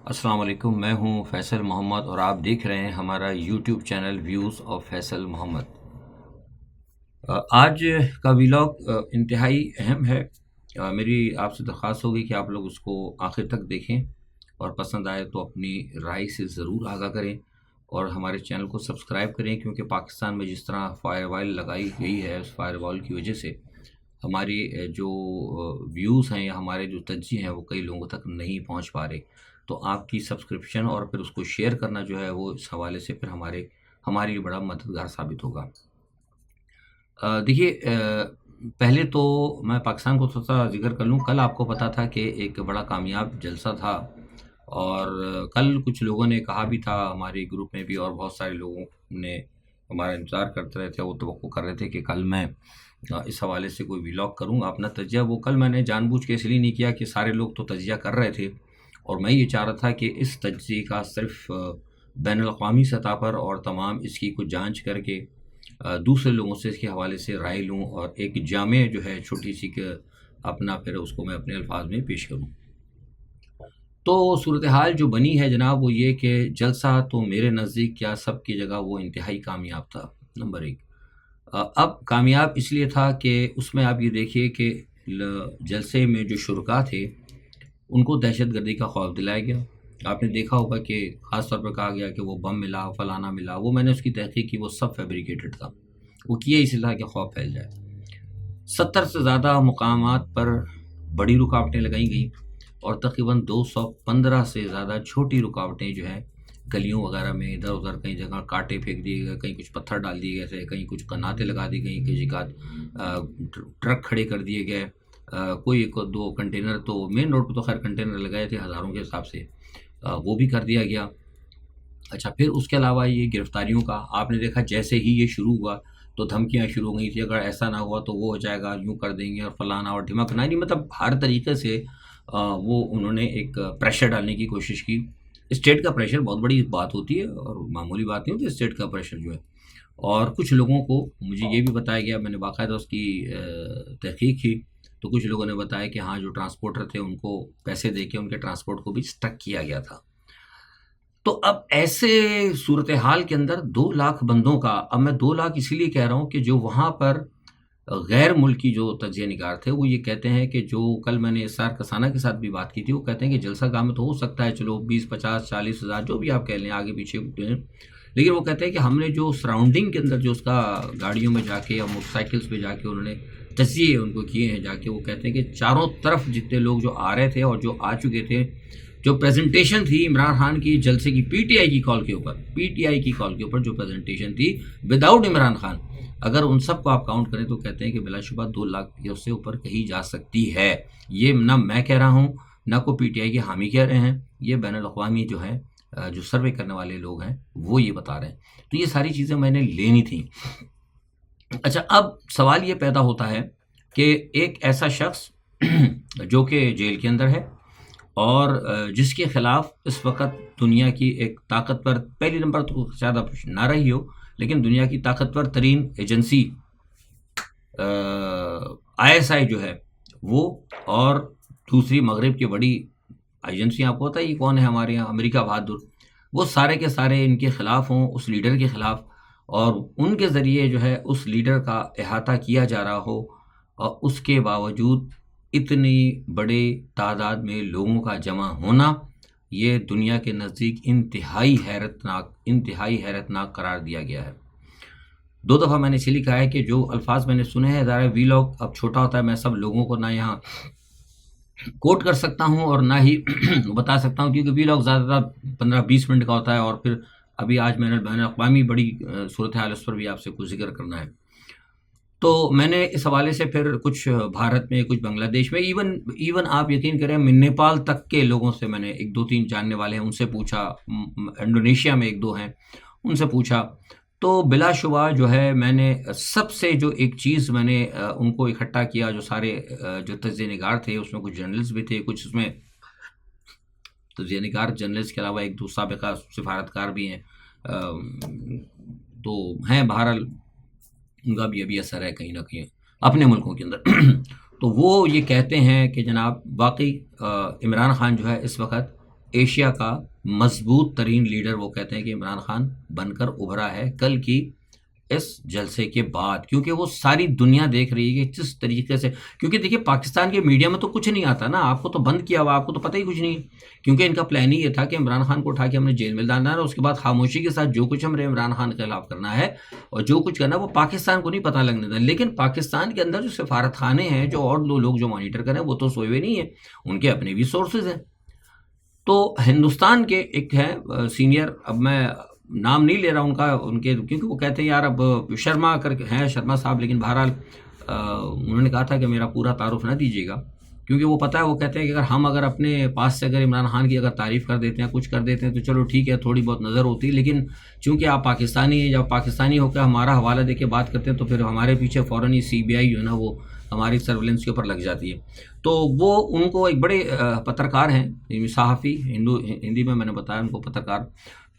السلام علیکم، میں ہوں فیصل محمد اور آپ دیکھ رہے ہیں ہمارا YouTube channel views of Faisal Muhammad. آج کا ویلاگ انتہائی اہم ہے۔ میری آپ سے درخواست ہوگی کہ آپ لوگ اس کو آخر تک دیکھیں اور پسند آئے تو اپنی رائے سے ضرور آگاہ کریں اور ہمارے چینل کو سبسکرائب کریں، کیونکہ پاکستان میں جس طرح فائر وال لگائی گئی ہے اس فائر وال کی وجہ سے ہماری جو ویوز ہیں یا ہمارے جو تجزیے ہیں وہ کئی لوگوں تک نہیں پہنچ پا رہے۔ تو آپ کی سبسکرپشن اور پھر اس کو شیئر کرنا جو ہے وہ اس حوالے سے پھر ہمارے لیے بڑا مددگار ثابت ہوگا۔ دیکھیے، پہلے تو میں پاکستان کو تھوڑا سا ذکر کر لوں۔ کل آپ کو پتا تھا کہ ایک بڑا کامیاب جلسہ تھا، اور کل کچھ لوگوں نے کہا بھی تھا ہمارے گروپ میں بھی، اور بہت سارے لوگوں نے ہمارا انتظار کرتے رہے تھے، وہ توقع کر رہے تھے کہ کل میں اس حوالے سے کوئی ویلاگ کروں گا اپنا تجزیہ۔ وہ کل میں نے جان بوجھ کے اس لیے نہیں کیا کہ سارے لوگ تو تجزیہ کر رہے تھے، اور میں یہ چاہ رہا تھا کہ اس تجزیے کا صرف بین الاقوامی سطح پر اور تمام اس کی کچھ جانچ کر کے دوسرے لوگوں سے اس کے حوالے سے رائے لوں، اور ایک جامع جو ہے چھوٹی سی کہ اپنا پھر اس کو میں اپنے الفاظ میں پیش کروں۔ تو صورتحال جو بنی ہے جناب وہ یہ کہ جلسہ تو میرے نزدیک کیا سب کی جگہ وہ انتہائی کامیاب تھا، نمبر ایک۔ اب کامیاب اس لیے تھا کہ اس میں آپ یہ دیکھیے کہ جلسے میں جو شرکاء تھے ان کو دہشت گردی کا خوف دلایا گیا۔ آپ نے دیکھا ہوگا کہ خاص طور پر کہا گیا کہ وہ بم ملا، فلانا ملا، وہ میں نے اس کی تحقیق کی، وہ سب فیبریکیٹڈ تھا، وہ کیا اس لیے کہ خوف پھیل جائے۔ 70 سے زیادہ مقامات پر بڑی رکاوٹیں لگائی گئیں، اور تقریباً 215 سے زیادہ چھوٹی رکاوٹیں جو ہیں گلیوں وغیرہ میں ادھر ادھر کئی جگہ کانٹے پھینک دیے گئے، کہیں کچھ پتھر ڈال دیے گئے تھے، کہیں کچھ قناتیں لگا دی گئیں، کئی جگہ ٹرک کھڑے کر دیے گئے، کوئی ایک دو کنٹینر تو مین روڈ پہ تو خیر کنٹینر لگائے تھے ہزاروں کے حساب سے، وہ بھی کر دیا گیا۔ اچھا، پھر اس کے علاوہ یہ گرفتاریوں کا آپ نے دیکھا، جیسے ہی یہ شروع ہوا تو دھمکیاں شروع ہو گئی تھی، اگر ایسا نہ ہوا تو وہ ہو جائے گا، یوں کر دیں گے اور فلانا اور ڈھمکنا، نہیں مطلب ہر طریقے سے وہ انہوں نے ایک پریشر ڈالنے کی کوشش کی۔ اسٹیٹ کا پریشر بہت بڑی بات ہوتی ہے اور معمولی بات نہیں ہوتی اسٹیٹ کا پریشر جو ہے۔ اور کچھ لوگوں کو مجھے یہ بھی بتایا گیا، میں نے باقاعدہ اس کی تحقیق کی، تو کچھ لوگوں نے بتایا کہ ہاں جو ٹرانسپورٹر تھے ان کو پیسے دے کے ان کے ٹرانسپورٹ کو بھی اسٹک کیا گیا تھا۔ تو اب ایسے صورتحال کے اندر 2 لاکھ بندوں کا، اب میں 2 لاکھ اسی لیے کہہ رہا ہوں کہ جو وہاں پر غیر ملکی جو تجزیہ نگار تھے وہ یہ کہتے ہیں کہ جو کل میں نے اسرار کسانہ کے ساتھ بھی بات کی تھی، وہ کہتے ہیں کہ جلسہ گاہ میں تو ہو سکتا ہے چلو 20 50 40 ہزار جو بھی آپ کہہ لیں آگے پیچھے ہیں، لیکن وہ کہتے ہیں کہ ہم نے جو سراؤنڈنگ کے اندر جو اس کا گاڑیوں میں جا کے یا موٹر سائیکلس پہ جا کے انہوں نے تجزیے ان کو کیے ہیں جا کے، وہ کہتے ہیں کہ چاروں طرف جتنے لوگ جو آ رہے تھے اور جو آ چکے تھے، جو پریزنٹیشن تھی عمران خان کی جلسے کی پی ٹی آئی کی کال کے اوپر جو پریزنٹیشن تھی وداؤٹ عمران خان، اگر ان سب کو آپ کاؤنٹ کریں تو کہتے ہیں کہ بلا شبہ 2 لاکھ یا اس سے اوپر کہیں جا سکتی ہے۔ یہ نہ میں کہہ رہا ہوں نہ کو پی ٹی آئی کے حامی کہہ رہے ہیں، یہ بین الاقوامی جو ہے جو سروے کرنے والے لوگ ہیں وہ یہ بتا رہے ہیں۔ تو یہ ساری چیزیں میں نے لینی تھیں۔ اچھا، اب سوال یہ پیدا ہوتا ہے کہ ایک ایسا شخص جو کہ جیل کے اندر ہے اور جس کے خلاف اس وقت دنیا کی ایک طاقتور، پہلی نمبر تو شاید اب نہ رہی ہو، لیکن دنیا کی طاقتور ترین ایجنسی آئی ایس آئی جو ہے وہ، اور دوسری مغرب کی بڑی ایجنسی، آپ کو پتہ ہی کون ہے ہمارے یہاں، امریکہ بہادر، وہ سارے کے سارے ان کے خلاف ہوں، اس لیڈر کے خلاف، اور ان کے ذریعے جو ہے اس لیڈر کا احاطہ کیا جا رہا ہو، اور اس کے باوجود اتنی بڑے تعداد میں لوگوں کا جمع ہونا، یہ دنیا کے نزدیک انتہائی حیرتناک قرار دیا گیا ہے۔ 2 دفعہ میں نے اس لیے کہا ہے کہ جو الفاظ میں نے سنے ہیں، ذرا ویلاگ اب چھوٹا ہوتا ہے، میں سب لوگوں کو نہ یہاں کوٹ کر سکتا ہوں اور نہ ہی بتا سکتا ہوں، کیونکہ ویلاگ زیادہ تر 15-20 منٹ کا ہوتا ہے، اور پھر ابھی آج میں نے بین الاقوامی بڑی صورتحال اس پر بھی آپ سے کچھ ذکر کرنا ہے۔ تو میں نے اس حوالے سے پھر کچھ بھارت میں، کچھ بنگلہ دیش میں، ایون آپ یقین کریں نیپال تک کے لوگوں سے میں نے 1 2 3 جاننے والے ہیں ان سے پوچھا، انڈونیشیا میں 1 2 ہیں ان سے پوچھا، تو بلا شبہ جو ہے میں نے سب سے جو ایک چیز میں نے ان کو اکٹھا کیا، جو سارے جو تجزیہ نگار تھے، اس میں کچھ جرنلسٹ بھی تھے، کچھ اس میں تجزیہ نگار جرنلسٹ کے علاوہ 1 2 سابقہ سفارتکار بھی ہیں، تو ہیں، بہرحال ان کا بھی ابھی اثر ہے کہیں نہ کہیں اپنے ملکوں کے اندر۔ تو وہ یہ کہتے ہیں کہ جناب واقعی عمران خان جو ہے اس وقت ایشیا کا مضبوط ترین لیڈر وہ کہتے ہیں کہ عمران خان بن کر ابھرا ہے کل کی اس جلسے کے بعد، کیونکہ وہ ساری دنیا دیکھ رہی ہے کہ جس طریقے سے، کیونکہ دیکھیے پاکستان کے میڈیا میں تو کچھ نہیں آتا نا، آپ کو تو بند کیا ہوا، آپ کو تو پتہ ہی کچھ نہیں ہے، کیونکہ ان کا پلان ہی یہ تھا کہ عمران خان کو اٹھا کے ہم نے جیل میں ڈالنا ہے، اور اس کے بعد خاموشی کے ساتھ جو کچھ ہم نے عمران خان کے خلاف کرنا ہے اور جو کچھ کرنا ہے وہ پاکستان کو نہیں پتہ لگنے دینا۔ لیکن پاکستان کے اندر جو سفارت خانے ہیں، جو اور دو لوگ جو مانیٹر کریں، وہ تو سوئے ہوئے نہیں ہیں، ان کے اپنے بھی سورسز ہیں۔ تو ہندوستان کے ایک ہیں سینئر، اب میں نام نہیں لے رہا ان کا، ان کے، کیونکہ وہ کہتے ہیں یار اب شرما کر کے ہیں شرما صاحب، لیکن بہرحال انہوں نے کہا تھا کہ میرا پورا تعارف نہ دیجیے گا، کیونکہ وہ پتہ ہے، وہ کہتے ہیں کہ اگر اپنے پاس سے اگر عمران خان کی اگر تعریف کر دیتے ہیں، کچھ کر دیتے ہیں تو چلو ٹھیک ہے، تھوڑی بہت نظر ہوتی ہے، لیکن چونکہ آپ پاکستانی ہیں، جب پاکستانی ہو کے ہمارا حوالہ دے کے بات کرتے ہیں تو پھر ہمارے پیچھے فوراً ہی CBI جو ہے نا وہ ہماری سرویلنس کے اوپر لگ جاتی ہے۔ تو وہ ان کو ایک بڑے پترکار ہیں، صحافی، ہندی میں نے بتایا ان کو پترکار،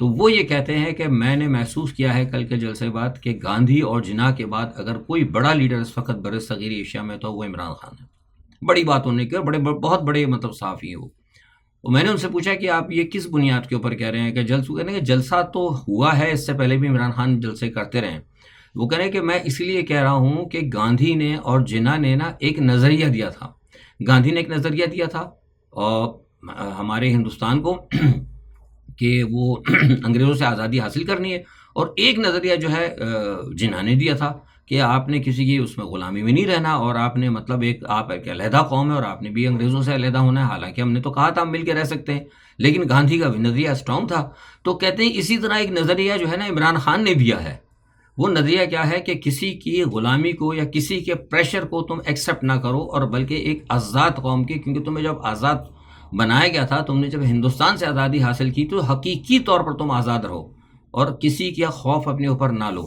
تو وہ یہ کہتے ہیں کہ میں نے محسوس کیا ہے کل کے جلسے بعد کہ گاندھی اور جناح کے بعد اگر کوئی بڑا لیڈر اس وقت بر صغیر ایشیا میں تو وہ عمران خان ہے۔ بڑی بات انہوں نے کی، بہت بڑے مطلب صحافی ہیں وہ۔ اور میں نے ان سے پوچھا کہ آپ یہ کس بنیاد کے اوپر کہہ رہے ہیں کہ جلسہ تو ہوا ہے، اس سے پہلے بھی عمران خان جلسے کرتے رہے ہیں۔ وہ کہہ رہے ہیں کہ میں اس لیے کہہ رہا ہوں کہ گاندھی نے اور جناح نے نا ایک نظریہ دیا تھا، گاندھی نے ایک نظریہ دیا تھا اور ہمارے ہندوستان کو کہ وہ انگریزوں سے آزادی حاصل کرنی ہے، اور ایک نظریہ جو ہے جناح نے دیا تھا کہ آپ نے کسی کی اس میں غلامی میں نہیں رہنا، اور آپ نے مطلب آپ ایک علیحدہ قوم ہے اور آپ نے بھی انگریزوں سے علیحدہ ہونا ہے، حالانکہ ہم نے تو کہا تھا ہم مل کے رہ سکتے ہیں، لیکن گاندھی کا بھی نظریہ اسٹرانگ تھا۔ تو کہتے ہیں اسی طرح ایک نظریہ جو ہے نا عمران خان نے دیا ہے، وہ نظریہ کیا ہے کہ کسی کی غلامی کو یا کسی کے پریشر کو تم ایکسیپٹ نہ کرو، اور بلکہ ایک آزاد قوم کی، کیونکہ تمہیں جب آزاد بنایا گیا تھا، تم نے جب ہندوستان سے آزادی حاصل کی تو حقیقی طور پر تم آزاد رہو اور کسی کا خوف اپنے اوپر نہ لو۔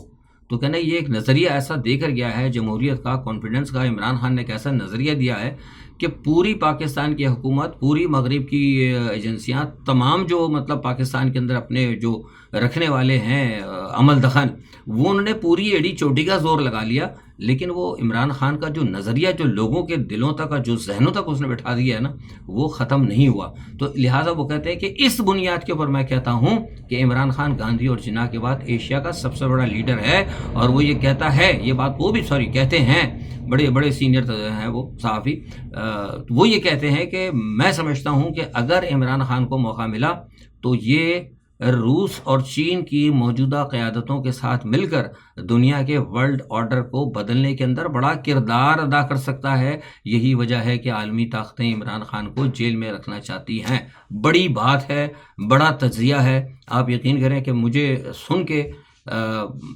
تو کہنا یہ ایک نظریہ ایسا دے کر گیا ہے جمہوریت کا، کانفیڈنس کا، عمران خان نے ایک ایسا نظریہ دیا ہے کہ پوری پاکستان کی حکومت، پوری مغرب کی ایجنسیاں، تمام جو مطلب پاکستان کے اندر اپنے جو رکھنے والے ہیں عمل دخن، وہ انہوں نے پوری ایڑی چوٹی کا زور لگا لیا، لیکن وہ عمران خان کا جو نظریہ جو لوگوں کے دلوں تک اور جو ذہنوں تک اس نے بٹھا دیا ہے نا، وہ ختم نہیں ہوا۔ تو لہٰذا وہ کہتے ہیں کہ اس بنیاد کے اوپر میں کہتا ہوں کہ عمران خان گاندھی اور جناح کے بعد ایشیا کا سب سے بڑا لیڈر ہے، اور وہ یہ کہتا ہے، یہ بات وہ بھی کہتے ہیں، بڑے بڑے سینئر ہیں وہ صحافی، وہ یہ کہتے ہیں کہ میں سمجھتا ہوں کہ اگر عمران خان کو موقع ملا تو یہ روس اور چین کی موجودہ قیادتوں کے ساتھ مل کر دنیا کے ورلڈ آرڈر کو بدلنے کے اندر بڑا کردار ادا کر سکتا ہے۔ یہی وجہ ہے کہ عالمی طاقتیں عمران خان کو جیل میں رکھنا چاہتی ہیں۔ بڑی بات ہے، بڑا تجزیہ ہے۔ آپ یقین کریں کہ مجھے سن کے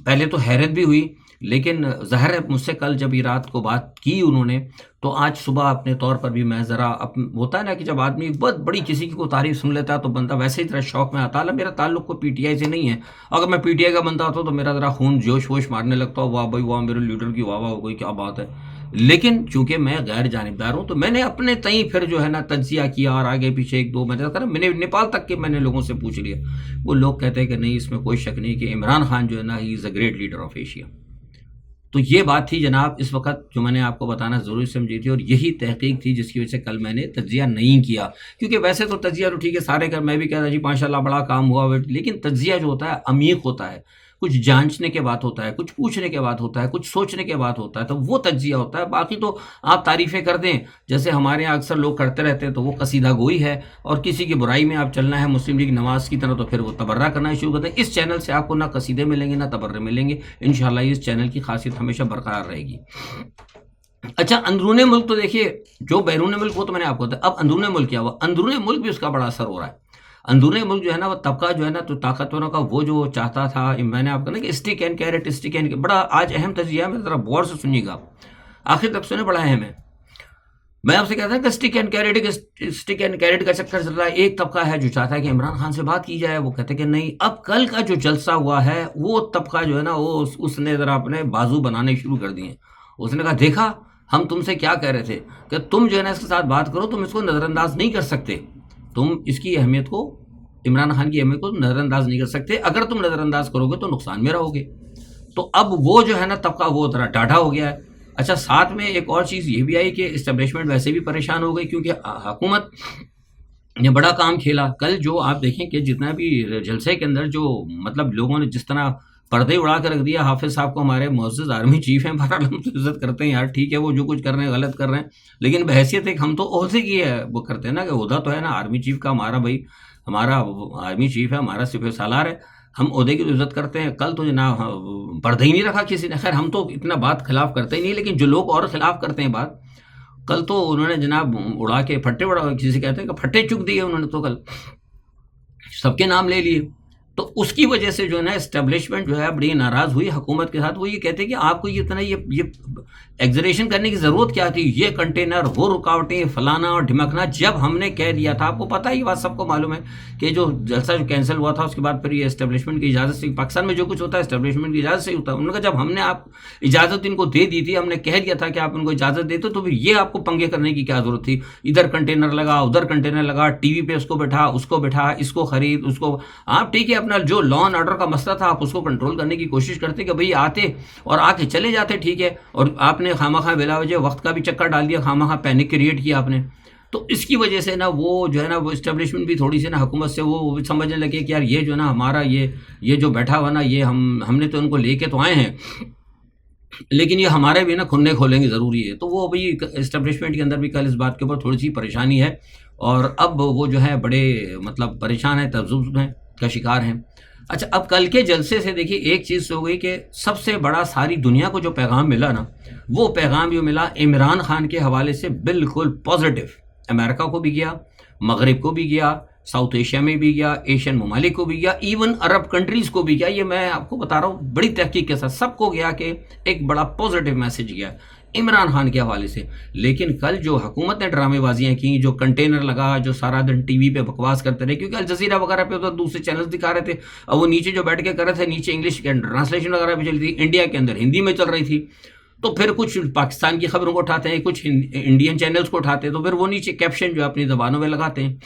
پہلے تو حیرت بھی ہوئی، لیکن ظاہر ہے مجھ سے کل جب یہ رات کو بات کی انہوں نے، تو آج صبح اپنے طور پر بھی میں ذرا ہوتا ہے نا کہ جب آدمی بہت بڑی کسی کی کو تعریف سن لیتا ہے تو بندہ ویسے ہی طرح شوق میں آتا ہے۔ میرا تعلق کو PTI سے نہیں ہے، اگر میں PTI کا بندہ ہوتا تو میرا ذرا خون جوش ووش مارنے لگتا، واہ بھائی واہ، میرے لیڈر کی واہ واہ ہو گئی، کیا بات ہے۔ لیکن چونکہ میں غیر جانبدار ہوں تو میں نے اپنے تئیں پھر جو ہے نا تجزیہ کیا، اور آگے پیچھے ایک دو میں نے نیپال تک کے میں نے لوگوں سے پوچھ لیا، وہ لوگ کہتے ہیں کہ نہیں، اس میں کوئی شک نہیں کہ عمران خان جو ہے نا he is a great leader of Asia. تو یہ بات تھی جناب اس وقت جو میں نے آپ کو بتانا ضروری سمجھی تھی، اور یہی تحقیق تھی جس کی وجہ سے کل میں نے تجزیہ نہیں کیا، کیونکہ ویسے تو تجزیہ تو ٹھیک ہے سارے کر، میں بھی کہتا جی ماشاءاللہ بڑا کام ہوا، لیکن تجزیہ جو ہوتا ہے عمیق ہوتا ہے، کچھ جانچنے کے بعد ہوتا ہے، کچھ پوچھنے کے بعد ہوتا ہے، کچھ سوچنے کے بعد ہوتا ہے، تو وہ تجزیہ ہوتا ہے۔ باقی تو آپ تعریفیں کر دیں، جیسے ہمارے یہاں اکثر لوگ کرتے رہتے ہیں، تو وہ قصیدہ گوئی ہے، اور کسی کی برائی میں آپ چلنا ہے مسلم لیگ نواز کی طرح تو پھر وہ تبرہ کرنا شروع کرتے ہیں۔ اس چینل سے آپ کو نہ قصیدے ملیں گے نہ تبرے ملیں گے، انشاءاللہ اس چینل کی خاصیت ہمیشہ برقرار رہے گی۔ اچھا، اندرون ملک تو دیکھیے، جو بیرون ملک وہ تو میں نے آپ کو بتایا، اب اندرون ملک کیا ہوا؟ اندرون ملک بھی اس کا بڑا اثر ہو رہا ہے۔ اندرون ملک جو ہے نا وہ طبقہ جو ہے نا تو طاقتوروں کا وہ جو چاہتا تھا، میں نے آپ کو نا کہ اسٹک اینڈ کیرٹ، بڑا آج اہم تجزیہ ہے، میں ذرا غور سے سنیے گا، آخر تک سنیں، بڑا اہم ہے۔ میں آپ سے کہتا ہوں کہ اسٹک اینڈ کیرٹ کا چکر چل رہا ہے۔ ایک طبقہ ہے جو چاہتا ہے کہ عمران خان سے بات کی جائے، وہ کہتے ہیں کہ نہیں۔ اب کل کا جو جلسہ ہوا ہے وہ طبقہ جو ہے نا وہ اس نے ذرا اپنے بازو بنانے شروع کر دیے۔ اس نے کہا دیکھا ہم تم سے کیا کہہ رہے تھے کہ تم جو ہے نا اس کے ساتھ بات کرو، تم اس کو نظر انداز نہیں کر سکتے، تم اس کی اہمیت کو، عمران خان کی اہمیت کو نظر انداز نہیں کر سکتے، اگر تم نظر انداز کرو گے تو نقصان میں رہو گے۔ تو اب وہ جو ہے نا طبقہ وہ ذرا ڈاٹا ہو گیا ہے۔ اچھا، ساتھ میں ایک اور چیز یہ بھی آئی کہ اسٹیبلشمنٹ ویسے بھی پریشان ہو گئی، کیونکہ حکومت نے بڑا کام کھیلا. کل جو آپ دیکھیں کہ جتنا بھی جلسے کے اندر جو مطلب لوگوں نے جس طرح پردے اڑا کے رکھ دیا. حافظ صاحب کو ہمارے معزز آرمی چیف ہیں, بہرحال ہم تو عزت کرتے ہیں یار, ٹھیک ہے وہ جو کچھ کر رہے ہیں غلط کر رہے ہیں, لیکن بحیثیت ایک ہم تو عہدے کی ہے وہ کرتے ہیں نا, کہ عہدہ تو ہے نا آرمی چیف کا ہمارا بھائی, ہمارا آرمی چیف ہے, ہمارا سپہ سالار ہے, ہم عہدے کی تو عزت کرتے ہیں. کل تو جناب پردہ ہی نہیں رکھا کسی نے. خیر ہم تو اتنا بات خلاف کرتے ہی نہیں, لیکن جو لوگ اور خلاف کرتے ہیں بات, کل تو انہوں نے جناب اڑا کے پھٹے اڑا, کسی کہتے ہیں کہ پھٹے چک دیے انہوں نے, تو کل سب کے نام لے لیے. تو اس کی وجہ سے جو ہے نا اسٹیبلشمنٹ جو ہے بڑی ناراض ہوئی حکومت کے ساتھ. وہ یہ کہتے ہیں کہ آپ کو یہ اتنا یہ ایگزریشن کرنے کی ضرورت کیا تھی, یہ کنٹینر, وہ رکاوٹیں, فلانا اور ڈھمکنا, جب ہم نے کہہ دیا تھا. آپ کو پتہ ہی بات سب کو معلوم ہے کہ جو جلسہ جو کینسل ہوا تھا اس کے بعد پھر یہ اسٹیبلشمنٹ کی اجازت سے, پاکستان میں جو کچھ ہوتا ہے اسٹیبلشمنٹ کی اجازت سے ہی ہوتا ہے. انہوں نے کہا جب ہم نے آپ اجازت ان کو دے دی تھی, ہم نے کہہ دیا تھا کہ آپ ان کو اجازت دیتے, تو پھر یہ آپ کو پنگے کرنے کی کیا ضرورت تھی. ادھر کنٹینر لگا, ادھر کنٹینر لگا, ٹی وی پہ اس کو بٹھا, اس کو بٹھا, اس کو خرید, اس کو. آپ ٹھیک ہے اپنا جو لا اینڈ آرڈر کا مسئلہ تھا آپ اس کو کنٹرول کرنے کی کوشش کرتے کہ بھئی آتے اور آ کے چلے جاتے, ٹھیک ہے, اور آپ نے خواہ مخواہ بلا وجہ وقت کا بھی چکر ڈال دیا, خواہ مخواہ پینک کریٹ کیا آپ نے. تو اس کی وجہ سے نا وہ جو ہے نا وہ اسٹیبلشمنٹ بھی تھوڑی سی نا حکومت سے وہ سمجھنے لگے کہ یار یہ جو نا ہمارا یہ جو بیٹھا ہوا نا, یہ ہم نے تو ان کو لے کے تو آئے ہیں, لیکن یہ ہمارے بھی نا کھلنے کھولیں گے ضروری ہے. تو وہ بھئی اسٹیبلشمنٹ کے اندر بھی کل اس بات کے اوپر تھوڑی سی پریشانی ہے, اور اب وہ جو ہے بڑے مطلب پریشان ہیں, تذبذب ہیں کا شکار ہیں. اچھا اب کل کے جلسے سے دیکھیے ایک چیز ہو گئی کہ سب سے بڑا ساری دنیا کو جو پیغام ملا نا, وہ پیغام یہ ملا عمران خان کے حوالے سے بالکل پازیٹیو. امریکہ کو بھی گیا, مغرب کو بھی گیا, ساؤتھ ایشیا میں بھی گیا, ایشین ممالک کو بھی گیا, ایون عرب کنٹریز کو بھی گیا. یہ میں آپ کو بتا رہا ہوں بڑی تحقیق کے ساتھ سب کو گیا کہ ایک بڑا پازیٹیو میسج گیا عمران خان کے حوالے سے. لیکن کل جو حکومت نے ڈرامے بازیاں کی, جو کنٹینر لگا, جو سارا دن ٹی وی پہ بکواس کرتے رہے, کیونکہ الجزیرہ وغیرہ پہ تو دوسرے چینلز دکھا رہے تھے, اور وہ نیچے جو بیٹھ کے کر رہے تھے نیچے انگلش کے ٹرانسلیشن وغیرہ بھی چل رہی تھی, انڈیا کے اندر ہندی میں چل رہی تھی. تو پھر کچھ پاکستان کی خبروں کو اٹھاتے ہیں, کچھ انڈین چینلز کو اٹھاتے ہیں, تو پھر وہ نیچے کیپشن جو اپنی زبانوں میں لگاتے ہیں.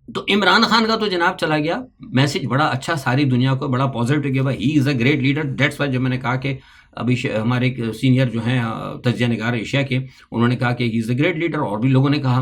تو عمران خان کا تو جناب چلا گیا میسج بڑا اچھا, ساری دنیا کو بڑا پازیٹیو گیا. He is a great leader. That's why جب میں نے کہا کہ ابھی ہمارے ایک سینئر جو ہیں تجزیہ نگار ایشیا کے, انہوں نے کہا کہ ہی از اے گریٹ لیڈر, اور بھی لوگوں نے کہا,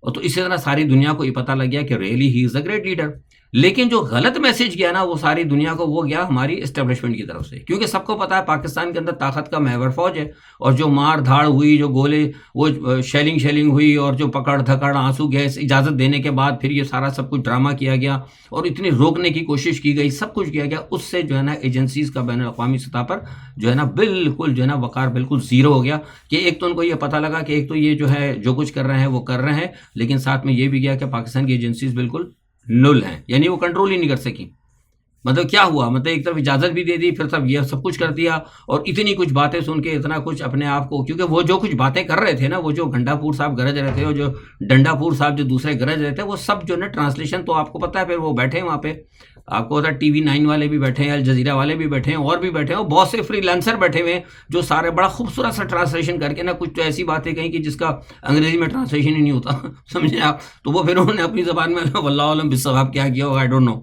اور تو اسی طرح ساری دنیا کو یہ پتہ لگ گیا کہ really he is a great leader. لیکن جو غلط میسج گیا نا وہ ساری دنیا کو, وہ گیا ہماری اسٹیبلشمنٹ کی طرف سے, کیونکہ سب کو پتا ہے پاکستان کے اندر طاقت کا محور فوج ہے, اور جو مار دھاڑ ہوئی, جو گولے, وہ شیلنگ ہوئی, اور جو پکڑ دھکڑ, آنسو گیس, اجازت دینے کے بعد پھر یہ سارا سب کچھ ڈرامہ کیا گیا, اور اتنی روکنے کی کوشش کی گئی, سب کچھ کیا گیا. اس سے جو ہے نا ایجنسیز کا بین الاقوامی سطح پر جو ہے نا بالکل جو ہے نا وقار بالکل زیرو ہو گیا. کہ ایک تو ان کو یہ پتہ لگا کہ ایک تو یہ جو ہے جو کچھ کر رہے ہیں وہ کر رہے ہیں, لیکن ساتھ میں یہ بھی گیا کہ پاکستان کی ایجنسیز بالکل نل ہیں, یعنی وہ کنٹرول ہی نہیں کر سکی. مطلب کیا ہوا, مطلب ایک طرف اجازت بھی دے دی, پھر تب یہ سب کچھ کر دیا, اور اتنی کچھ باتیں سن کے اتنا کچھ اپنے آپ کو, کیونکہ وہ جو کچھ باتیں کر رہے تھے نا, وہ جو گھنٹا پور صاحب گرج رہے تھے, اور جو ڈنڈا پور صاحب جو دوسرے گرج رہے تھے, وہ سب جو نا ٹرانسلیشن تو آپ کو پتہ ہے, پھر وہ بیٹھے ہیں وہاں پہ, آپ کو پتا ٹی وی 9 والے بھی بیٹھے ہیں, الجزیرہ والے بھی بیٹھے ہیں, اور بھی بیٹھے ہیں, اور بہت سے فری لانسر بیٹھے ہوئے ہیں جو سارے بڑا خوبصورت سا ٹرانسلیشن کر کے نا کچھ تو ایسی باتیں کہیں کہ جس کا انگریزی میں ٹرانسلیشن ہی نہیں ہوتا, سمجھیں آپ. تو وہ پھر انہوں نے اپنی زبان میں واللہ عالم بالصواب کیا کیا ہوگا, آئی ڈونٹ نو.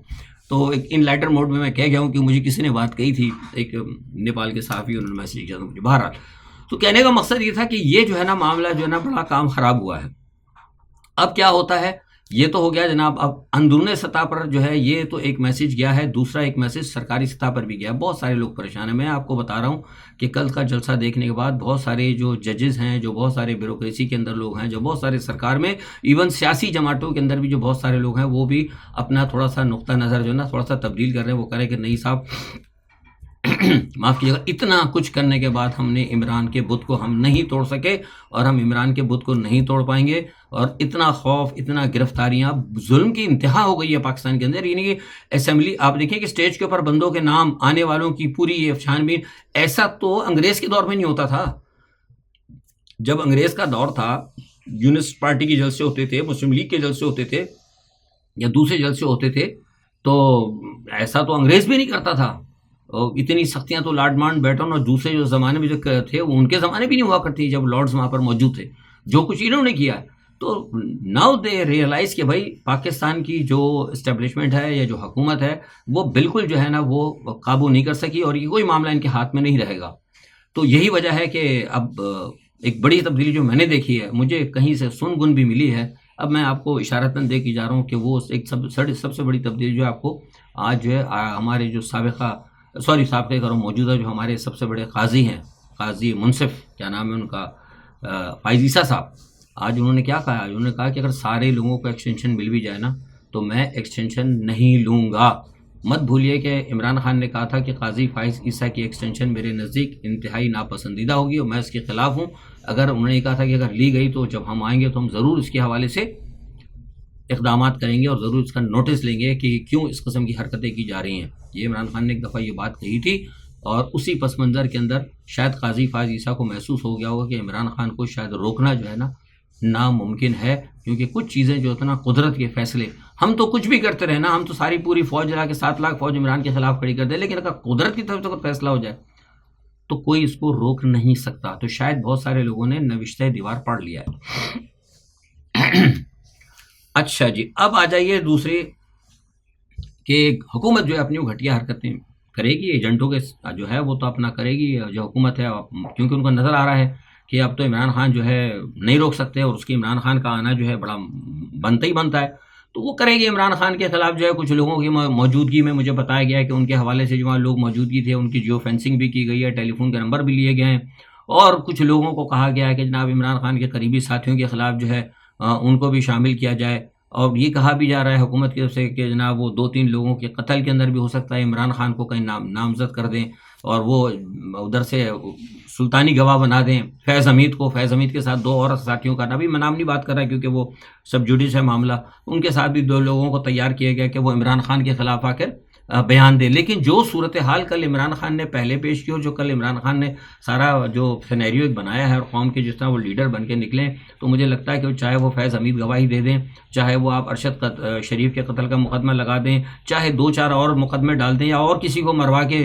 تو ایک ان لائٹر موڈ میں کہہ گیا ہوں کہ مجھے کسی نے بات کہی تھی, ایک نیپال کے صحافی, انہوں نے میسیج کیا تھا مجھے. بہرحال تو کہنے کا مقصد یہ تھا کہ یہ جو ہے نا معاملہ جو ہے نا بڑا کام خراب ہوا ہے. اب کیا ہوتا ہے, یہ تو ہو گیا جناب. اب اندرون سطح پر جو ہے یہ تو ایک میسج گیا ہے, دوسرا ایک میسج سرکاری سطح پر بھی گیا. بہت سارے لوگ پریشان ہیں. میں آپ کو بتا رہا ہوں کہ کل کا جلسہ دیکھنے کے بعد بہت سارے جو ججز ہیں, جو بہت سارے بیوروکریسی کے اندر لوگ ہیں, جو بہت سارے سرکار میں, ایون سیاسی جماعتوں کے اندر بھی جو بہت سارے لوگ ہیں, وہ بھی اپنا تھوڑا سا نقطہ نظر جو ہے نا تھوڑا سا تبدیل کر رہے ہیں. وہ کہہ رہے ہیں کہ نہیں صاحب معاف کیجیے گا, اتنا کچھ کرنے کے بعد ہم نے عمران کے بت کو ہم نہیں توڑ سکے, اور ہم عمران کے بت کو نہیں توڑ پائیں گے. اور اتنا خوف, اتنا گرفتاریاں, ظلم کی انتہا ہو گئی ہے پاکستان کے اندر. یعنی کہ اسمبلی آپ دیکھیں کہ اسٹیج کے اوپر بندوں کے نام آنے والوں کی پوری یہ چھانبین, ایسا تو انگریز کے دور میں نہیں ہوتا تھا. جب انگریز کا دور تھا, یونسٹ پارٹی کے جلسے ہوتے تھے, مسلم لیگ کے جلسے ہوتے تھے, یا دوسرے جلسے ہوتے تھے, تو ایسا تو انگریز بھی نہیں کرتا تھا. اتنی سختیاں تو لارڈ ماؤنٹ بیٹن اور دوسرے جو زمانے میں جو تھے وہ ان کے زمانے بھی نہیں ہوا کرتی, جب لارڈز وہاں پر موجود تھے. جو کچھ انہوں نے کیا ہے, تو ناؤ دے ریئلائز کہ بھائی پاکستان کی جو اسٹیبلشمنٹ ہے یا جو حکومت ہے وہ بالکل جو ہے نا وہ قابو نہیں کر سکی, اور یہ کوئی معاملہ ان کے ہاتھ میں نہیں رہے گا. تو یہی وجہ ہے کہ اب ایک بڑی تبدیلی جو میں نے دیکھی ہے, مجھے کہیں سے سن گن بھی ملی ہے اب میں آپ کو اشارتاً دے کے جا رہا ہوں کہ وہ ایک سب سے بڑی تبدیلی جو ہے آپ کو آج جو ہے ہمارے جو سابقہ کرو موجودہ جو ہمارے سب سے بڑے قاضی ہیں، قاضی منصف کیا نام ہے ان کا، فائز عیسیٰ صاحب، آج انہوں نے کیا کہا؟ آج انہوں نے کہا کہ اگر سارے لوگوں کو ایکسٹینشن مل بھی جائے نا تو میں ایکسٹینشن نہیں لوں گا۔ مت بھولیے کہ عمران خان نے کہا تھا کہ قاضی فائز عیسیٰ کی ایکسٹینشن میرے نزدیک انتہائی ناپسندیدہ ہوگی اور میں اس کے خلاف ہوں۔ اگر انہوں نے کہا تھا کہ اگر لی گئی تو جب ہم آئیں گے تو ہم ضرور اس کے حوالے سے اقدامات کریں گے اور ضرور اس کا نوٹس لیں گے کہ کیوں اس قسم کی حرکتیں کی جا رہی ہیں۔ یہ عمران خان نے ایک دفعہ یہ بات کہی تھی، اور اسی پس منظر کے اندر شاید قاضی فائز عیسیٰ کو محسوس ہو گیا ہوگا کہ عمران خان کو شاید روکنا جو ہے نا ناممکن ہے، کیونکہ کچھ چیزیں جو ہوتا ہے نا قدرت کے فیصلے، ہم تو کچھ بھی کرتے رہے نا، ہم تو ساری پوری فوج لا کے 7 لاکھ فوج عمران کے خلاف کھڑی کر دے، لیکن اگر قدرت کی طرف سے کوئی فیصلہ ہو جائے تو کوئی اس کو روک نہیں سکتا۔ تو شاید بہت سارے لوگوں نے نوشتہ دیوار پڑھ لیا ہے۔ اچھا جی، اب آ جائیے دوسری کہ حکومت جو ہے اپنی گھٹیا حرکتیں کرے گی، ایجنٹوں کے جو ہے وہ تو اپنا کرے گی جو حکومت ہے، کیونکہ ان کو نظر آ رہا ہے کہ اب تو عمران خان جو ہے نہیں روک سکتے، اور اس کی عمران خان کا آنا جو ہے بڑا بنتا ہی بنتا ہے، تو وہ کرے گی عمران خان کے خلاف جو ہے کچھ لوگوں کی موجودگی میں۔ مجھے بتایا گیا ہے کہ ان کے حوالے سے جو وہاں لوگ موجودگی تھے ان کی جیو فینسنگ بھی کی گئی ہے، ٹیلی فون کے نمبر بھی لیے گئے ہیں، اور کچھ لوگوں کو کہا گیا ہے کہ جناب عمران خان کے قریبی ساتھیوں کے خلاف جو ہے ان کو بھی شامل کیا جائے، اور یہ کہا بھی جا رہا ہے حکومت کی طرف سے کہ جناب وہ 2-3 لوگوں کے قتل کے اندر بھی ہو سکتا ہے عمران خان کو کہیں نامزد کر دیں، اور وہ ادھر سے سلطانی گواہ بنا دیں فیض حمید کو، فیض حمید کے ساتھ 2 اور ساتھیوں کا، ابھی میں نام نہیں بات کر رہا کیونکہ وہ سب جوڈیس ہے معاملہ، ان کے ساتھ بھی 2 لوگوں کو تیار کیا گیا کہ وہ عمران خان کے خلاف آ کر بیان دے۔ لیکن جو صورتحال کل عمران خان نے پہلے پیش کی، اور جو کل عمران خان نے سارا جو سینیریو ایک بنایا ہے اور قوم کے جس طرح وہ لیڈر بن کے نکلیں، تو مجھے لگتا ہے کہ چاہے وہ فیض حمید گواہی دے دیں، چاہے وہ آپ ارشد شریف کے قتل کا مقدمہ لگا دیں، چاہے 2-4 اور مقدمے ڈال دیں، یا اور کسی کو مروا کے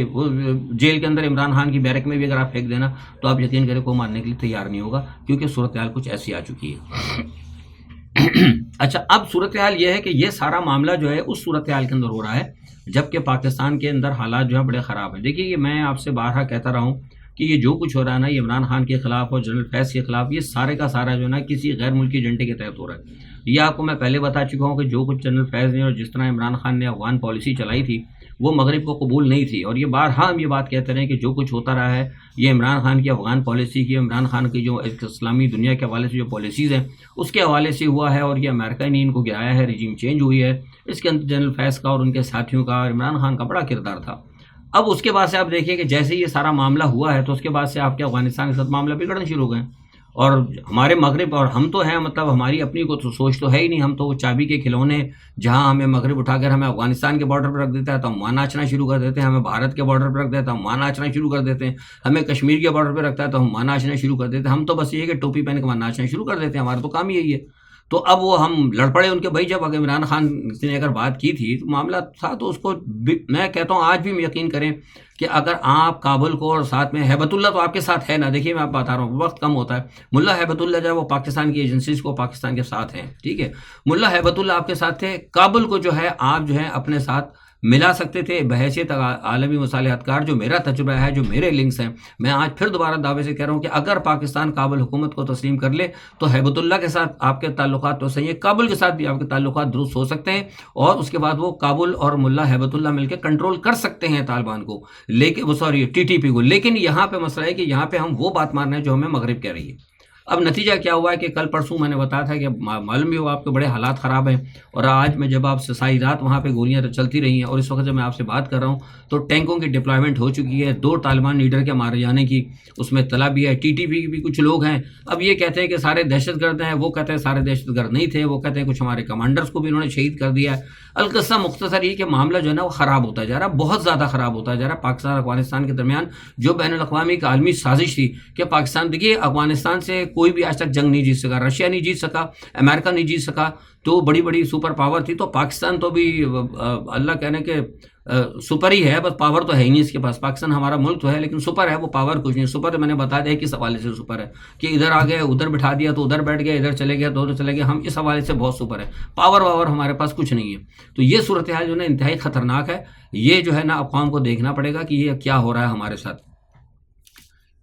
جیل کے اندر عمران خان کی بیرک میں بھی اگر آپ پھینک دینا، تو آپ یقین کریں کوئی ماننے کے لیے تیار نہیں ہوگا، کیونکہ صورتحال کچھ ایسی آ چکی ہے۔ اچھا، اب صورتحال یہ ہے کہ یہ سارا معاملہ جو ہے اس صورتحال کے اندر ہو رہا ہے جبکہ پاکستان کے اندر حالات جو ہیں بڑے خراب ہیں۔ دیکھیے، یہ میں آپ سے بارہا کہتا رہا ہوں کہ یہ جو کچھ ہو رہا ہے نا، یہ عمران خان کے خلاف اور جنرل فیض کے خلاف، یہ سارے کا سارا جو ہے نا کسی غیر ملکی ایجنڈے کے تحت ہو رہا ہے۔ یہ آپ کو میں پہلے بتا چکا ہوں کہ جو کچھ جنرل فیض نے اور جس طرح عمران خان نے افغان پالیسی چلائی تھی وہ مغرب کو قبول نہیں تھی، اور یہ بارہا ہم یہ بات کہتے رہے کہ جو کچھ ہوتا رہا ہے یہ عمران خان کی افغان پالیسی کی، عمران خان کی جو اسلامی دنیا کے حوالے سے جو پالیسیز ہیں اس کے حوالے سے ہوا ہے، اور یہ امریکہ نے ان کو گرایا ہے، رجیم چینج ہوئی ہے، اس کے اندر جنرل فیض کا اور ان کے ساتھیوں کا اور عمران خان کا بڑا کردار تھا۔ اب اس کے بعد سے آپ دیکھیے کہ جیسے یہ سارا معاملہ ہوا ہے تو اس کے بعد سے آپ کے افغانستان کے ساتھ معاملہ بگڑنا شروع ہو گئے، اور ہمارے مغرب اور ہم تو ہیں، مطلب ہماری اپنی کو تو سوچ تو ہے ہی نہیں، ہم تو وہ چابی کے کھلونے، جہاں ہمیں مغرب اٹھا کر ہمیں افغانستان کے بارڈر پر رکھ دیتا ہے تو ہم وہاں ناچنا شروع کر دیتے ہیں، ہمیں بھارت کے بارڈر پر رکھ دیتا ہے ہم وہاں ناچنا شروع کر دیتے ہیں، ہمیں کشمیر کے بارڈر پہ رکھتا ہے تو ہم وہاں ناچنا شروع کر دیتے ہیں، ہم تو بس یہ ہے کہ ٹوپی پہن کے وہاں ناچنا شروع کر دیتے ہیں، ہمارا تو کام یہی ہے۔ تو اب وہ ہم لڑ پڑے ان کے بھائی، جب اگر عمران خان نے اگر بات کی تھی تو معاملہ تھا، تو اس کو میں کہتا ہوں آج بھی یقین کریں کہ اگر آپ کابل کو اور ساتھ میں ہیبت اللہ تو آپ کے ساتھ ہے نا، دیکھیے میں آپ بتا رہا ہوں وقت کم ہوتا ہے، ملا ہیبت اللہ جو ہے وہ پاکستان کی ایجنسیز کو پاکستان کے ساتھ ہیں، ٹھیک ہے، ملا ہیبت اللہ آپ کے ساتھ تھے، کابل کو جو ہے آپ جو ہے اپنے ساتھ ملا سکتے تھے بحیثیت عالمی مصالحت کار۔ جو میرا تجربہ ہے، جو میرے لنکس ہیں، میں آج پھر دوبارہ دعوے سے کہہ رہا ہوں کہ اگر پاکستان کابل حکومت کو تسلیم کر لے تو ہیبت اللہ کے ساتھ آپ کے تعلقات تو صحیح ہیں، کابل کے ساتھ بھی آپ کے تعلقات درست ہو سکتے ہیں، اور اس کے بعد وہ کابل اور ملا ہیبت اللہ مل کے کنٹرول کر سکتے ہیں طالبان کو، لیکن ٹی ٹی پی کو۔ لیکن یہاں پہ مسئلہ ہے کہ یہاں پہ ہم وہ بات مان رہے ہیں جو ہمیں مغرب کہہ رہی ہے۔ اب نتیجہ کیا ہوا ہے کہ کل پرسوں میں نے بتایا تھا کہ معلوم بھی ہوا آپ کے بڑے حالات خراب ہیں، اور آج میں جب آپ سے ساری رات وہاں پہ گولیاں چلتی رہی ہیں، اور اس وقت جب میں آپ سے بات کر رہا ہوں تو ٹینکوں کی ڈپلائمنٹ ہو چکی ہے، 2 طالبان لیڈر کے مارے جانے کی اس میں اطلاع بھی ہے، ٹی ٹی پی کے بھی کچھ لوگ ہیں۔ اب یہ کہتے ہیں کہ سارے دہشت گرد ہیں، وہ کہتے ہیں سارے دہشت گرد نہیں تھے، وہ کہتے ہیں کچھ ہمارے کمانڈرز کو بھی انہوں نے شہید کر دیا ہے۔ القصہ مختصر یہ کہ معاملہ جو ہے نا وہ خراب ہوتا جا رہا ہے، بہت زیادہ خراب ہوتا جا رہا ہے۔ پاکستان اور افغانستان کے درمیان جو بین الاقوامی ایک عالمی سازش تھی کہ پاکستان، دیکھیے افغانستان سے کوئی بھی آج تک جنگ نہیں جیت سکا، رشیا نہیں جیت سکا، امریکہ نہیں جیت سکا، تو بڑی بڑی سپر پاور تھی، تو پاکستان تو بھی اللہ کہنے کہ سپر ہی ہے، بس پاور تو ہے ہی نہیں اس کے پاس۔ پاکستان ہمارا ملک تو ہے لیکن سپر ہے، وہ پاور کچھ نہیں۔ سپر میں نے بتا دیا کس حوالے سے سپر ہے کہ ادھر آ گئے ادھر بٹھا دیا تو ادھر بیٹھ گیا، ادھر چلے گیا تو ادھر چلے گیا، ہم اس حوالے سے بہت سپر ہے، پاور ہمارے پاس کچھ نہیں ہے۔ تو یہ صورتحال جو ہے نا انتہائی خطرناک ہے، یہ جو ہے نا عوام کو دیکھنا پڑے گا کہ یہ کیا ہو رہا ہے ہمارے ساتھ۔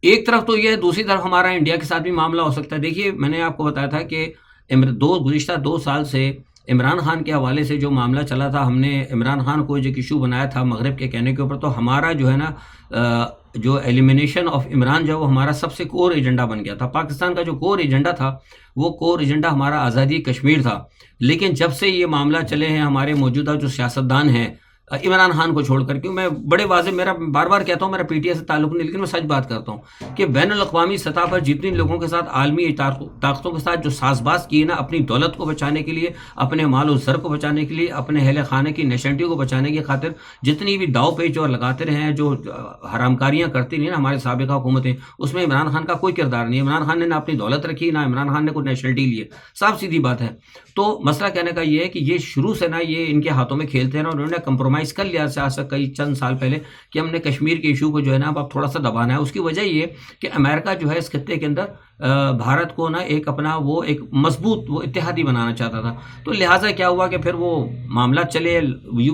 ایک طرف تو یہ ہے، دوسری طرف ہمارا انڈیا کے ساتھ بھی معاملہ ہو سکتا ہے۔ دیکھیے میں نے آپ کو بتایا تھا کہ گزشتہ 2 سال سے عمران خان کے حوالے سے جو معاملہ چلا تھا، ہم نے عمران خان کو جو ایشو بنایا تھا مغرب کے کہنے کے اوپر، تو ہمارا جو ہے نا جو ایلیمینیشن آف عمران جو ہے وہ ہمارا سب سے کور ایجنڈا بن گیا تھا۔ پاکستان کا جو کور ایجنڈا تھا وہ کور ایجنڈا ہمارا آزادی کشمیر تھا، لیکن جب سے یہ معاملہ چلے ہیں ہمارے موجودہ جو سیاستدان ہیں عمران خان کو چھوڑ کر، کیوں میں بڑے واضح، میرا بار بار کہتا ہوں میرا پی ٹی آئی سے تعلق نہیں، لیکن میں سچ بات کرتا ہوں کہ بین الاقوامی سطح پر جتنی لوگوں کے ساتھ عالمی طاقتوں کے ساتھ جو ساز باز کی نا اپنی دولت کو بچانے کے لیے، اپنے مال و زر کو بچانے کے لیے، اپنے اہل خانہ کی نیشنلٹی کو بچانے کی خاطر جتنی بھی داؤ پیچ اور لگاتے رہے ہیں، جو حرام کاریاں کرتی رہی نا ہمارے سابقہ حکومتیں، اس میں عمران خان کا کوئی کردار نہیں ہے۔ عمران خان نے نہ اپنی دولت رکھی، نہ عمران خان نے کوئی نیشنلٹی لی ہے، صاف سیدھی بات ہے۔ تو مسئلہ کہنے کا یہ ہے کہ یہ شروع سے نا یہ ان کے ہاتھوں میں کھیلتے ہیں، اور انہوں نے کمپرومائز کر لیا کئی چند سال پہلے کہ ہم نے کشمیر کے ایشو کو جو ہے نا اب تھوڑا سا دبانا ہے۔ اس کی وجہ یہ کہ امریکہ جو ہے اس خطے کے اندر بھارت کو نا ایک اپنا وہ ایک مضبوط وہ اتحادی بنانا چاہتا تھا، تو لہٰذا کیا ہوا کہ پھر وہ معاملہ چلے،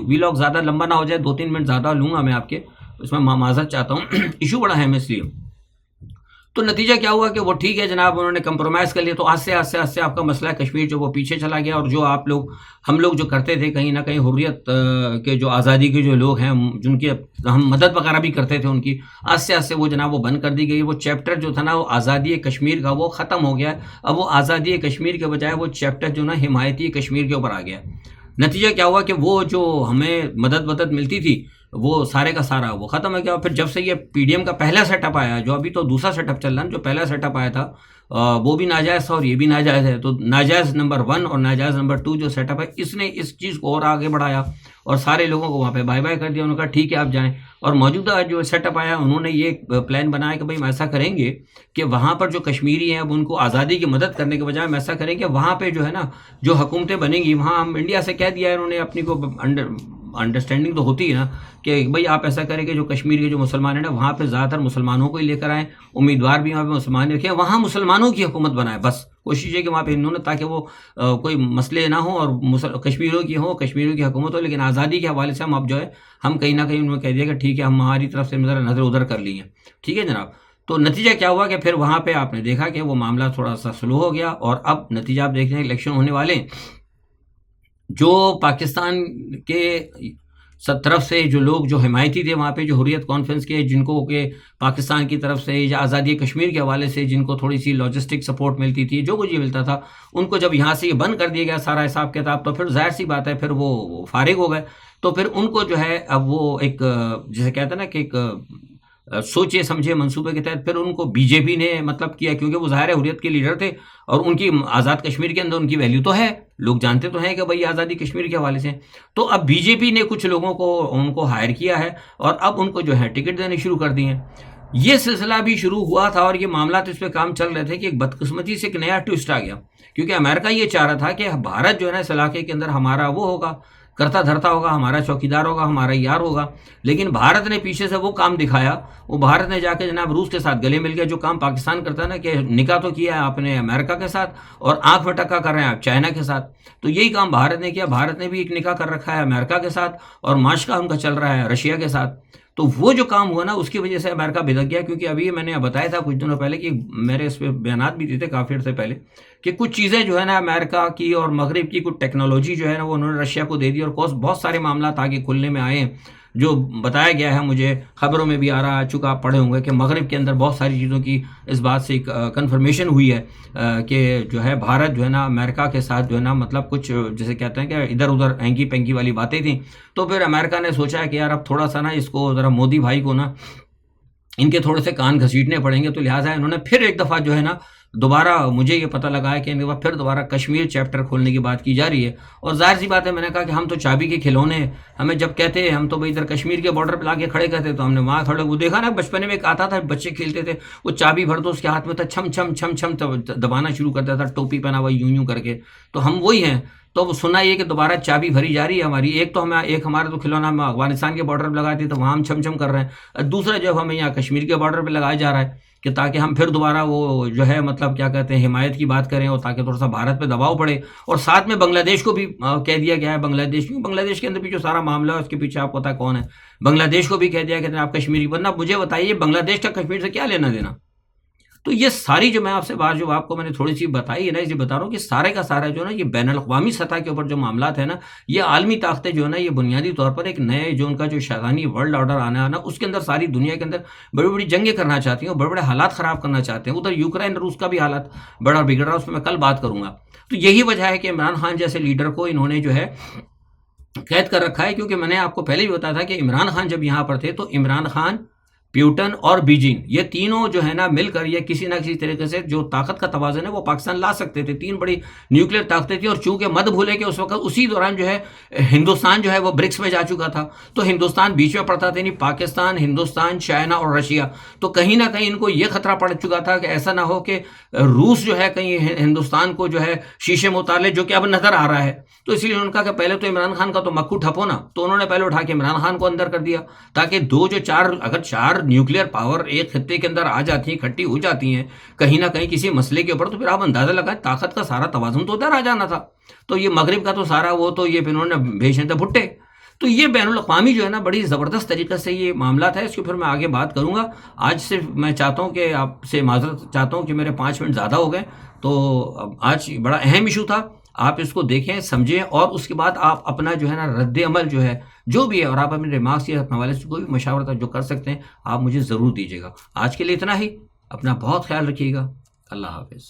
ویلاگ زیادہ لمبا نہ ہو جائے، 2-3 منٹ زیادہ لوں گا میں آپ کے، اس میں معذرت چاہتا ہوں، ایشو بڑا اہم ہے اس لیے۔ تو نتیجہ کیا ہوا کہ وہ ٹھیک ہے جناب، انہوں نے کمپرومائز کر لیا، تو آہستہ آہستہ آپ کا مسئلہ کشمیر جو وہ پیچھے چلا گیا، اور جو ہم لوگ جو کرتے تھے کہیں نہ کہیں حریت کے جو آزادی کے جو لوگ ہیں جن کی ہم مدد وغیرہ بھی کرتے تھے، ان کی آہستہ آہستہ وہ جناب وہ بند کر دی گئی۔ وہ چیپٹر جو تھا نا وہ آزادی کشمیر کا وہ ختم ہو گیا، اب وہ آزادی کشمیر کے بجائے وہ چیپٹر جو نا حمایتی کشمیر کے اوپر آ گیا۔ نتیجہ کیا ہوا کہ وہ جو ہمیں مدد ملتی تھی وہ سارے کا سارا وہ ختم ہو گیا۔ پھر جب سے یہ پی ڈی ایم کا پہلا سیٹ اپ آیا، جو ابھی تو دوسرا سیٹ اپ چل رہا ہے، جو پہلا سیٹ اپ آیا تھا وہ بھی ناجائز تھا اور یہ بھی ناجائز ہے، تو ناجائز نمبر 1 اور ناجائز نمبر 2 جو سیٹ اپ ہے، اس نے اس چیز کو اور آگے بڑھایا اور سارے لوگوں کو وہاں پہ بائی بائی کر دیا۔ انہوں نے کہا ٹھیک ہے آپ جائیں، اور موجودہ جو سیٹ اپ آیا انہوں نے یہ پلان بنایا کہ بھائی ہم ایسا کریں گے کہ وہاں پر جو کشمیری ہیں اب ان کو آزادی کی مدد کرنے کے بجائے ہم ایسا کریں کہ وہاں پہ جو ہے نا جو حکومتیں بنیں گی، وہاں ہم انڈیا سے کہہ دیا ہے انہوں نے، اپنی کو انڈرسٹینڈنگ تو ہوتی ہے نا کہ بھائی آپ ایسا کریں کہ جو کشمیر کے جو مسلمان ہیں نا وہاں پہ زیادہ تر مسلمانوں کو ہی لے کر آئیں، امیدوار بھی وہاں پہ مسلمان رکھیں، وہاں مسلمانوں کی حکومت بنائیں، بس کوشش ہے کہ وہاں پہ انہوں نے، تاکہ وہ کوئی مسئلے نہ ہوں اور کشمیریوں کی حکومت ہو، لیکن آزادی کے حوالے سے ہم اب جو ہے ہم کہیں نہ کہیں انہوں نے کہہ دیا کہ ٹھیک ہے ہم ہماری طرف سے نظر ادھر کر لی ہے، ٹھیک ہے جناب۔ تو نتیجہ کیا ہوا کہ پھر وہاں پہ آپ نے دیکھا کہ وہ معاملہ تھوڑا سا سلو ہو گیا، اور اب نتیجہ آپ دیکھ رہے ہیں الیکشن ہونے والے ہیں، جو پاکستان کے طرف سے جو لوگ جو حمایتی تھے وہاں پہ، جو حریت کانفرنس کے، جن کو کہ پاکستان کی طرف سے یا آزادی کشمیر کے حوالے سے جن کو تھوڑی سی لاجسٹک سپورٹ ملتی تھی، جو کچھ یہ ملتا تھا، ان کو جب یہاں سے یہ بند کر دیا گیا سارا حساب کتاب، تو پھر ظاہر سی بات ہے پھر وہ فارغ ہو گئے۔ تو پھر ان کو جو ہے اب وہ ایک جسے کہتے ہیں نا کہ ایک سوچے سمجھے منصوبے کے تحت پھر ان کو بی جے پی نے مطلب کیا، کیونکہ وہ ظاہر حریت کے لیڈر تھے اور ان کی آزاد کشمیر کے اندر ان کی ویلیو تو ہے، لوگ جانتے تو ہیں کہ بھائی آزادی کشمیر کے حوالے سے، تو اب بی جے پی نے کچھ لوگوں کو ان کو ہائر کیا ہے اور اب ان کو جو ہے ٹکٹ دینے شروع کر دیے ہیں۔ یہ سلسلہ بھی شروع ہوا تھا اور یہ معاملات اس پہ کام چل رہے تھے کہ ایک بدقسمتی سے ایک نیا ٹوسٹ آ گیا، کیونکہ امریکہ یہ چاہ رہا تھا کہ بھارت جو ہے نا اس علاقے کے اندر ہمارا وہ ہوگا، کرتا دھرتا ہوگا، ہمارا چوکیدار ہوگا، ہمارا یار ہوگا، لیکن بھارت نے پیچھے سے وہ کام دکھایا، وہ بھارت نے جا کے جناب روس کے ساتھ گلے مل گیا، جو کام پاکستان کرتا ہے نا کہ نکاح تو کیا ہے آپ نے امریکہ کے ساتھ اور آنکھ میں ٹکا کر رہے ہیں آپ چائنا کے ساتھ، تو یہی کام بھارت نے کیا، بھارت نے بھی ایک نکاح کر رکھا ہے امریکہ کے ساتھ اور معاشقہ ان کا چل رہا ہے رشیا کے ساتھ۔ تو وہ جو کام ہوا نا اس کی وجہ سے امریکہ بھدک گیا، کیونکہ ابھی میں نے بتایا تھا کچھ دنوں پہلے کہ میرے اس پہ بیانات بھی دیے تھے کافی عرصے پہلے کہ کچھ چیزیں جو ہے نا امریکہ کی اور مغرب کی کچھ ٹیکنالوجی جو ہے نا وہ انہوں نے رشیا کو دے دی، اور بہت سارے معاملات آگے کھلنے میں آئے ہیں، جو بتایا گیا ہے مجھے خبروں میں بھی آ چکا، آپ پڑھے ہوں گے کہ مغرب کے اندر بہت ساری چیزوں کی اس بات سے کنفرمیشن ہوئی ہے کہ جو ہے بھارت جو ہے نا امریکہ کے ساتھ جو ہے نا مطلب کچھ جیسے کہتے ہیں کہ ادھر ادھر ہینکی پینکی والی باتیں تھیں، تو پھر امریکہ نے سوچا کہ یار اب تھوڑا سا نا اس کو ذرا مودی بھائی کو نا ان کے تھوڑے سے کان گھسیٹنے پڑیں گے، تو لہٰذا انہوں نے پھر ایک دفعہ جو ہے نا دوبارہ مجھے یہ پتہ لگا ہے کہ ان کے بعد پھر دوبارہ کشمیر چیپٹر کھولنے کی بات کی جا رہی ہے، اور ظاہر سی بات ہے میں نے کہا کہ ہم تو چابی کے کھلونے ہیں، ہمیں جب کہتے ہیں ہم تو بھائی ادھر کشمیر کے بارڈر پہ لا کے کھڑے کرتے تو ہم نے وہاں کھڑے، وہ دیکھا نا بچپنے میں ایک آتا تھا بچے کھیلتے تھے، وہ چابی بھر دو اس کے ہاتھ میں تھا، چھم چھم چھم چھم دبانا شروع کرتا تھا، ٹوپی پہنا ہوا یوں کر کے، تو ہم وہی ہیں۔ تو وہ سنا یہ کہ دوبارہ چابی بھری جا رہی ہے ہماری، ایک ہمارا تو کھلونا ہم افغانستان کے بارڈر پہ لگائی تھی تو وہاں ہم چھم چھم کر رہے ہیں، دوسرا جب ہمیں یہاں کشمیر کے بارڈر پہ لگایا جا رہا ہے کہ تاکہ ہم پھر دوبارہ وہ جو ہے مطلب کیا کہتے ہیں حمایت کی بات کریں، اور تاکہ تھوڑا سا بھارت پہ دباؤ پڑے، اور ساتھ میں بنگلہ دیش کو بھی کہہ دیا گیا ہے، بنگلہ دیش کے اندر بھی جو سارا معاملہ ہے اس کے پیچھے آپ پتہ کون ہے، بنگلہ دیش کو بھی کہہ دیا کہ آپ کشمیری، ورنہ مجھے بتائیے بنگلہ دیش کا کشمیر سے کیا لینا دینا؟ تو یہ ساری جو میں آپ سے بات جو آپ کو میں نے تھوڑی سی بتائی ہے نا، یہ بتا رہا ہوں کہ سارے کا سارا جو ہے نا یہ بین الاقوامی سطح کے اوپر جو معاملات ہیں نا، یہ عالمی طاقتیں جو ہے نا یہ بنیادی طور پر ایک نئے جو ان کا جو شیطانی ورلڈ آرڈر آنا ہے نا، اس کے اندر ساری دنیا کے اندر بڑی بڑی جنگیں کرنا چاہتی ہیں اور بڑے بڑے حالات خراب کرنا چاہتے ہیں. ادھر یوکرین روس کا بھی حالات بڑا بگڑ رہا ہے، اس پہ میں کل بات کروں گا. تو یہی وجہ ہے کہ عمران خان جیسے لیڈر کو انہوں نے جو ہے قید کر رکھا ہے، کیونکہ میں نے آپ کو پہلے بھی بتایا تھا کہ عمران خان جب یہاں پر تھے تو عمران خان، پیوٹن اور بیجنگ، یہ تینوں جو ہے نا مل کر یہ کسی نہ کسی طریقے سے جو طاقت کا توازن ہے وہ پاکستان لا سکتے تھے. تین بڑی نیوکلیر طاقتیں تھیں، اور چونکہ مت بھولے کہ اس وقت اسی دوران جو ہے ہندوستان جو ہے وہ برکس میں جا چکا تھا، تو ہندوستان بیچ میں پڑتا تھا، یعنی پاکستان، ہندوستان، چائنا اور رشیا. تو کہیں نہ کہیں ان کو یہ خطرہ پڑ چکا تھا کہ ایسا نہ ہو کہ روس جو ہے کہیں ہندوستان کو جو ہے شیشے میں اتار لے، جو کہ اب نظر آ رہا ہے. تو اسی لیے انہوں نے کہا کہ پہلے تو عمران خان کا تو مکھو ٹھپو نا، تو انہوں نے پہلے اٹھا کے عمران خان کو اندر کر دیا، تاکہ اگر چار نیوکلیر پاور ایک خطے کے اندر آ جاتی ہیں، اکٹھی ہو جاتی ہیں کہیں نہ کہیں کسی مسئلے کے اوپر، تو پھر آپ اندازہ لگائیں طاقت کا سارا توازن تو ادھر آ جانا تھا. تو یہ مغرب کا تو سارا وہ تو یہ انہوں نے بھیجے تھے بھٹے. تو یہ بین الاقوامی جو ہے نا بڑی زبردست طریقے سے یہ معاملات ہے، اس کے پھر میں آگے بات کروں گا. آج صرف میں چاہتا ہوں کہ آپ سے معذرت چاہتا ہوں کہ میرے 5 منٹ زیادہ ہو گئے. تو آج بڑا اہم ایشو تھا، آپ اس کو دیکھیں، سمجھیں، اور اس کے بعد آپ اپنا جو ہے نا رد عمل جو ہے جو بھی ہے، اور آپ اپنے ریمارکس یا اپنے حوالے سے کوئی بھی مشاورت جو کر سکتے ہیں آپ مجھے ضرور دیجیے گا. آج کے لیے اتنا ہی. اپنا بہت خیال رکھیے گا. اللہ حافظ.